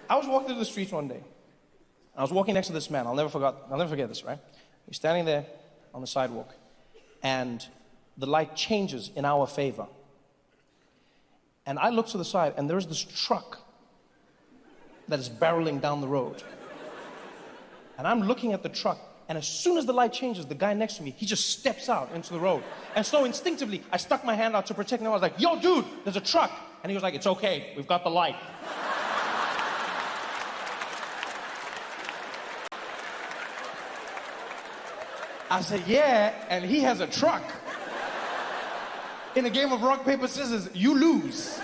I was walking through the streets one day. I was walking next to this man. I'll never forget this, right? He's standing there on the sidewalk, and the light changes in our favor. And I look to the side, and there's this truck that is barreling down the road. And I'm looking at the truck, and as soon as the light changes, the guy next to me, he just steps out into the road. And so instinctively, I stuck my hand out to protect him. I was like, yo, dude, there's a truck. And he was like, it's okay, we've got the light. I said, yeah, and he has a truck. In a game of rock, paper, scissors, you lose.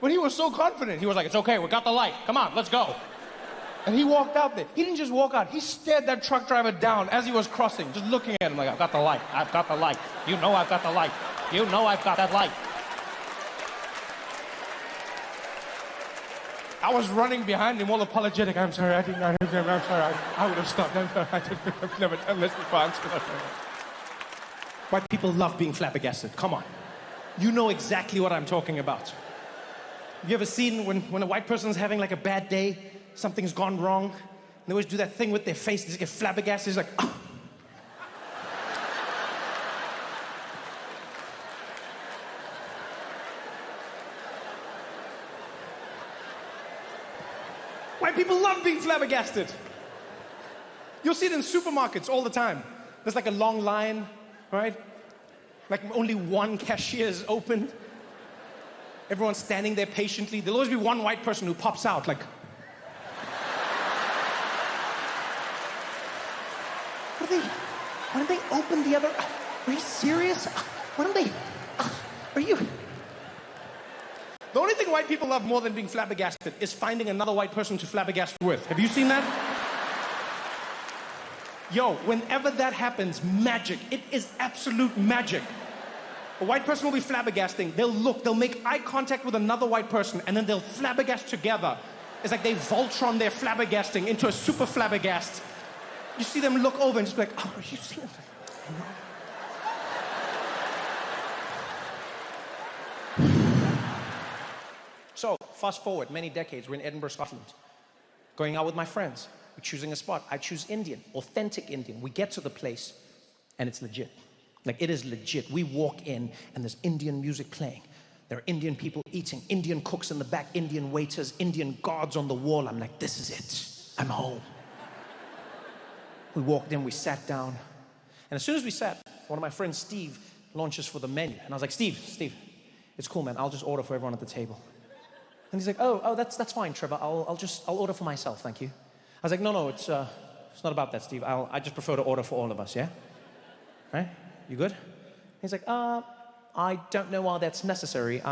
But he was so confident. He was like, it's okay, we got the light. Come on, let's go. And he walked out there. He didn't just walk out. He stared that truck driver down as he was crossing, just looking at him like, I've got the light. I've got the light. You know I've got the light. You know I've got that light. I was running behind him, all apologetic. I'm sorry, I'm sorry, I would have stopped. I'm sorry, I've never done this before. White people love being flabbergasted. Come on. You know exactly what I'm talking about. Have you ever seen when a white person's having like a bad day, something's gone wrong, and they always do that thing with their face, they just get flabbergasted, it's like, oh. White people love being flabbergasted. You'll see it in supermarkets all the time. There's like a long line, right? Like only one cashier is open. Everyone's standing there patiently. There'll always be one white person who pops out like, why don't they open the other? Are you serious? Why don't they? Are you? The only thing white people love more than being flabbergasted is finding another white person to flabbergast with. Have you seen that? Yo, whenever that happens, magic. It is absolute magic. A white person will be flabbergasting. They'll make eye contact with another white person, and then they'll flabbergast together. It's like they Voltron their flabbergasting into a super flabbergast. You see them look over and just be like, oh, are you seeing it? So, fast forward many decades, we're in Edinburgh, Scotland. Going out with my friends. We're choosing a spot. I choose Indian, authentic Indian. We get to the place, and it's legit. Like, it is legit. We walk in, and there's Indian music playing. There are Indian people eating, Indian cooks in the back, Indian waiters, Indian guards on the wall. I'm like, this is it. I'm home. We walked in, we sat down. And as soon as we sat, one of my friends, Steve, launches for the menu. And I was like, Steve, it's cool, man. I'll just order for everyone at the table. And he's like, oh, that's fine, Trevor. I'll order for myself, thank you. I was like, no, it's not about that, Steve. I just prefer to order for all of us, yeah? Right? You good? He's like, I don't know why that's necessary.